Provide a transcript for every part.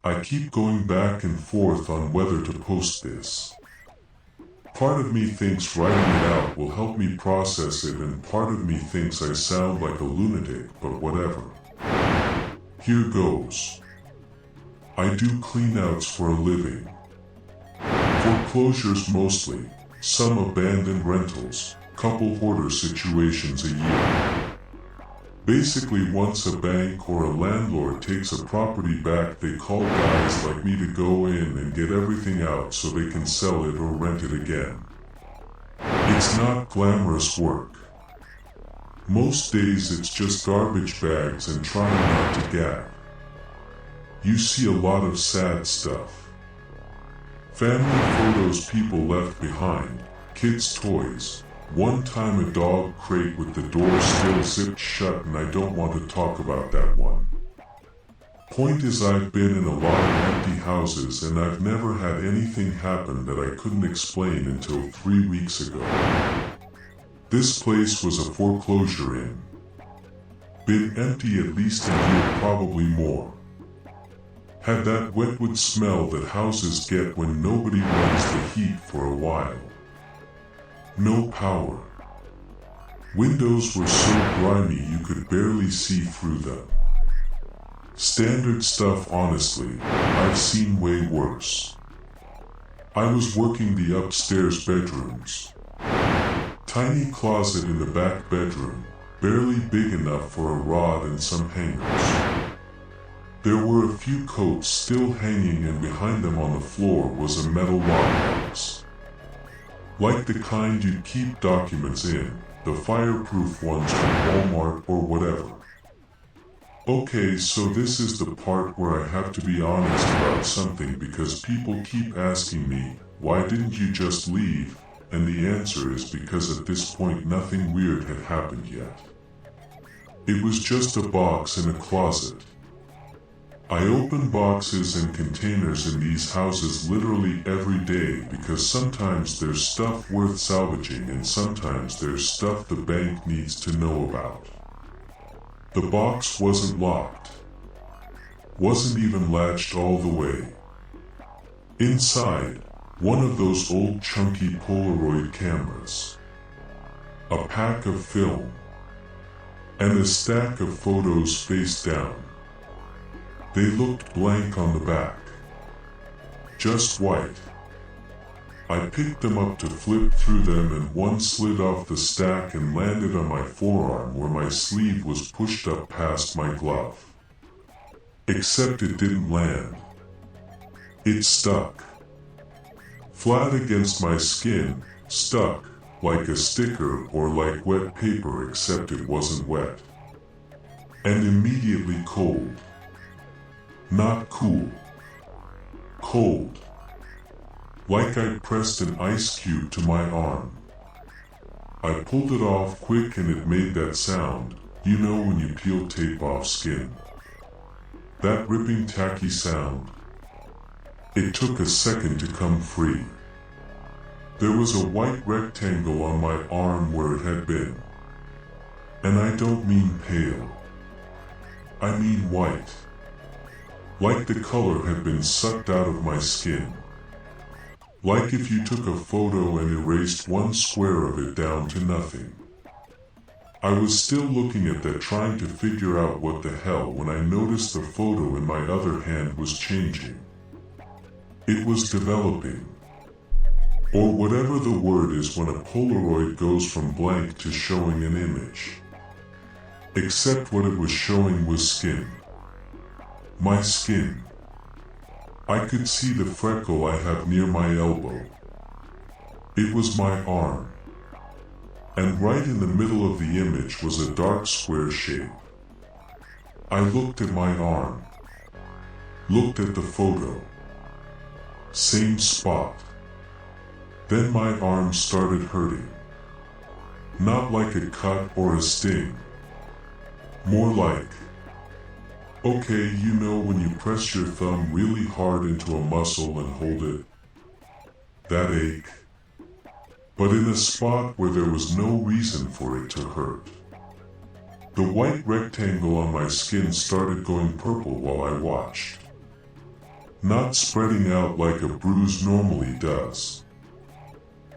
I keep going back and forth on whether to post this. Part of me thinks writing it out will help me process it, and part of me thinks I sound like a lunatic, but whatever. Here goes. I do cleanouts for a living. Foreclosures mostly, some abandoned rentals, couple hoarder situations a year. Basically, once a bank or a landlord takes a property back, they call guys like me to go in and get everything out so they can sell it or rent it again. It's not glamorous work. Most days it's just garbage bags and trying not to gag. You see a lot of sad stuff. Family photos people left behind, kids' toys. One time a dog crate with the door still zipped shut, and I don't want to talk about that one. Point is, I've been in a lot of empty houses and I've never had anything happen that I couldn't explain until 3 weeks ago. This place was a foreclosure in. Been empty at least a year, probably more. Had that wetwood smell that houses get when nobody runs the heat for a while. No power. Windows were so grimy you could barely see through them. Standard stuff, honestly. I've seen way worse. I was working the upstairs bedrooms. Tiny closet in the back bedroom, barely big enough for a rod and some hangers. There were a few coats still hanging, and behind them on the floor was a metal lockbox. Like the kind you'd keep documents in, the fireproof ones from Walmart or whatever. Okay, so this is the part where I have to be honest about something, because people keep asking me, why didn't you just leave? And the answer is because at this point nothing weird had happened yet. It was just a box in a closet. I open boxes and containers in these houses literally every day, because sometimes there's stuff worth salvaging and sometimes there's stuff the bank needs to know about. The box wasn't locked. Wasn't even latched all the way. Inside, one of those old chunky Polaroid cameras. A pack of film. And a stack of photos face down. They looked blank on the back. Just white. I picked them up to flip through them, and one slid off the stack and landed on my forearm where my sleeve was pushed up past my glove. Except it didn't land. It stuck. Flat against my skin, stuck, like a sticker or like wet paper, except it wasn't wet. And immediately cold. Not cool. Cold. Like I'd pressed an ice cube to my arm. I pulled it off quick and it made that sound, you know when you peel tape off skin. That ripping tacky sound. It took a second to come free. There was a white rectangle on my arm where it had been. And I don't mean pale. I mean white. Like the color had been sucked out of my skin. Like if you took a photo and erased one square of it down to nothing. I was still looking at that, trying to figure out what the hell, when I noticed the photo in my other hand was changing. It was developing. Or whatever the word is when a Polaroid goes from blank to showing an image. Except what it was showing was skin. My skin. I could see the freckle I have near my elbow. It was my arm. And right in the middle of the image was a dark square shape. I looked at my arm. Looked at the photo. Same spot. Then my arm started hurting. Not like a cut or a sting. More like, okay, you know when you press your thumb really hard into a muscle and hold it? That ache. But in a spot where there was no reason for it to hurt. The white rectangle on my skin started going purple while I watched. not spreading out like a bruise normally does.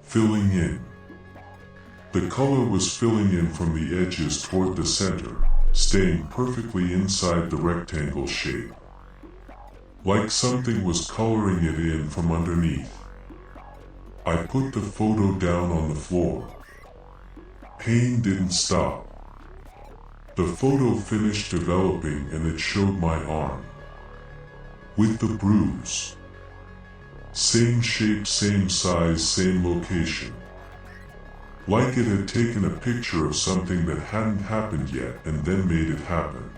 Filling in. The color was filling in from the edges toward the center, staying perfectly inside the rectangle shape. Like something was coloring it in from underneath. I put the photo down on the floor. Pain didn't stop. The photo finished developing and it showed my arm. With the bruise. Same shape, same size, same location. Like it had taken a picture of something that hadn't happened yet and then made it happen.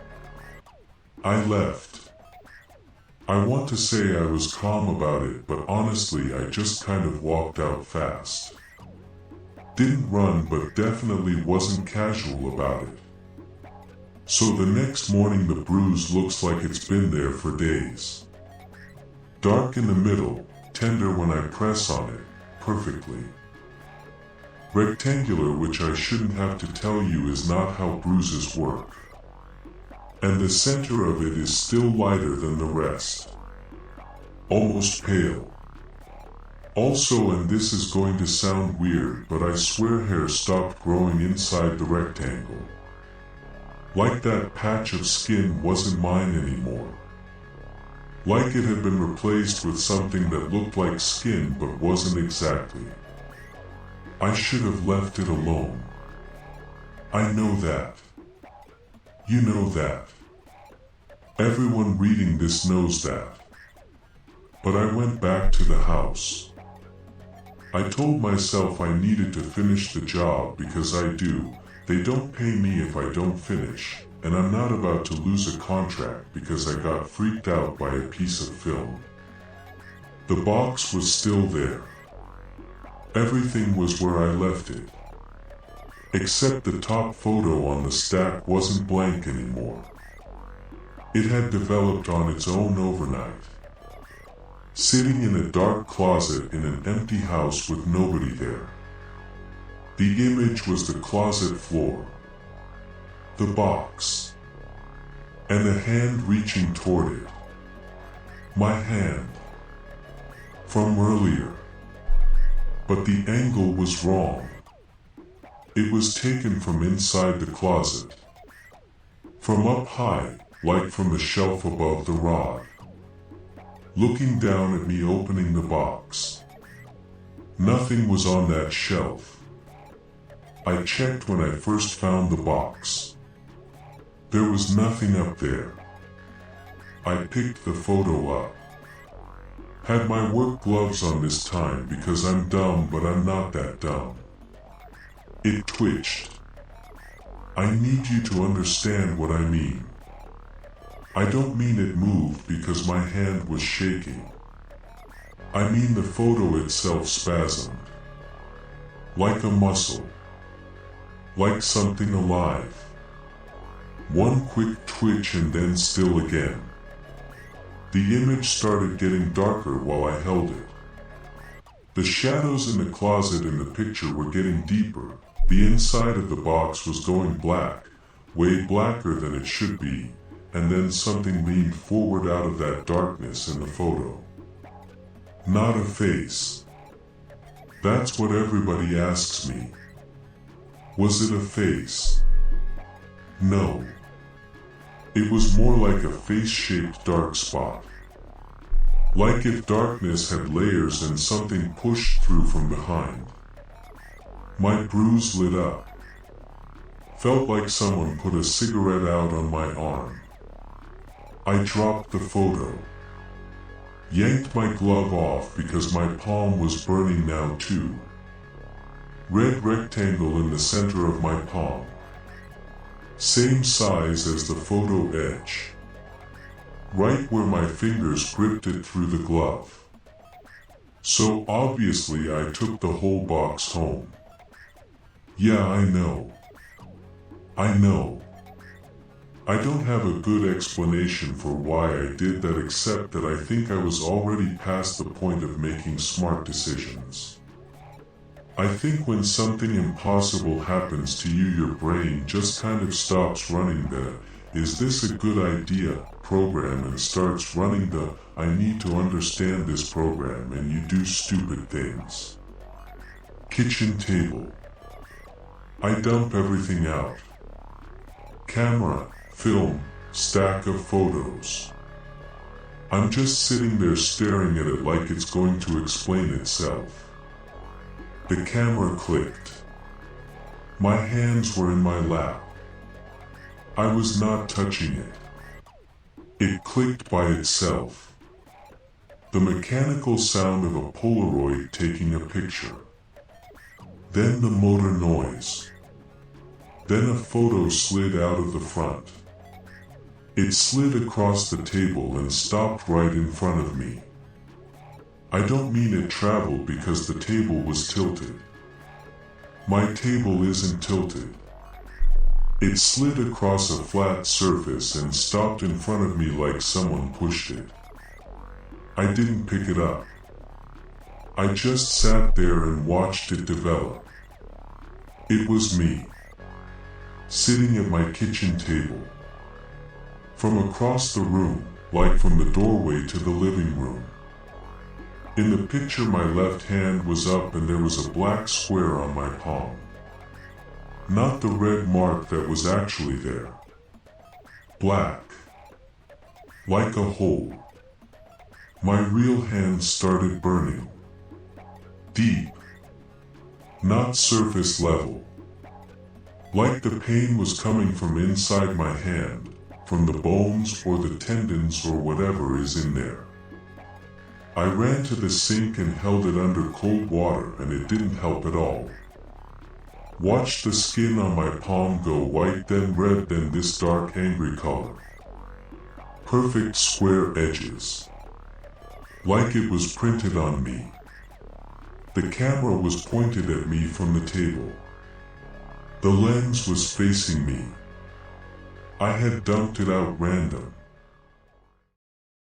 I left. I want to say I was calm about it, but honestly I just kind of walked out fast. Didn't run, but definitely wasn't casual about it. So the next morning the bruise looks like it's been there for days. Dark in the middle, tender when I press on it, perfectly. Rectangular, which I shouldn't have to tell you is not how bruises work. And the center of it is still lighter than the rest. Almost pale. Also, and this is going to sound weird, but I swear hair stopped growing inside the rectangle. Like that patch of skin wasn't mine anymore. Like it had been replaced with something that looked like skin but wasn't exactly. I should have left it alone. I know that. You know that. Everyone reading this knows that. But I went back to the house. I told myself I needed to finish the job because I do. They don't pay me if I don't finish, and I'm not about to lose a contract because I got freaked out by a piece of film. The box was still there. Everything was where I left it. Except the top photo on the stack wasn't blank anymore. It had developed on its own overnight. Sitting in a dark closet in an empty house with nobody there. The image was the closet floor. The box. And a hand reaching toward it. My hand. From earlier. But the angle was wrong. It was taken from inside the closet. From up high, like from the shelf above the rod. Looking down at me opening the box. Nothing was on that shelf. I checked when I first found the box. There was nothing up there. I picked the photo up. Had my work gloves on this time because I'm dumb, but I'm not that dumb. It twitched. I need you to understand what I mean. I don't mean it moved because my hand was shaking. I mean the photo itself spasmed. Like a muscle. Like something alive. One quick twitch and then still again. The image started getting darker while I held it. The shadows in the closet in the picture were getting deeper. The inside of the box was going black, way blacker than it should be, and then something leaned forward out of that darkness in the photo. Not a face. That's what everybody asks me. Was it a face? No. It was more like a face-shaped dark spot. Like if darkness had layers and something pushed through from behind. My bruise lit up. Felt like someone put a cigarette out on my arm. I dropped the photo. Yanked my glove off because my palm was burning now too. Red rectangle in the center of my palm. Same size as the photo edge. Right where my fingers gripped it through the glove. So obviously I took the whole box home. Yeah, I know. I know. I don't have a good explanation for why I did that except that I think I was already past the point of making smart decisions. I think when something impossible happens to you, your brain just kind of stops running the, is this a good idea, program and starts running the "I need to understand this program and you do stupid things." Kitchen table. I dump everything out. Camera, film, stack of photos. I'm just sitting there staring at it like it's going to explain itself. The camera clicked. My hands were in my lap. I was not touching it. It clicked by itself. The mechanical sound of a Polaroid taking a picture. Then the motor noise. Then a photo slid out of the front. It slid across the table and stopped right in front of me. I don't mean it traveled because the table was tilted. My table isn't tilted. It slid across a flat surface and stopped in front of me like someone pushed it. I didn't pick it up. I just sat there and watched it develop. It was me, sitting at my kitchen table. From across the room, like from the doorway to the living room. In the picture, my left hand was up and there was a black square on my palm. Not the red mark that was actually there. Black. Like a hole. My real hand started burning. Deep. Not surface level. Like the pain was coming from inside my hand, from the bones or the tendons or whatever is in there. I ran to the sink and held it under cold water and it didn't help at all. Watched the skin on my palm go white, then red, then this dark angry color. Perfect square edges. Like it was printed on me. The camera was pointed at me from the table. The lens was facing me. I had dumped it out random.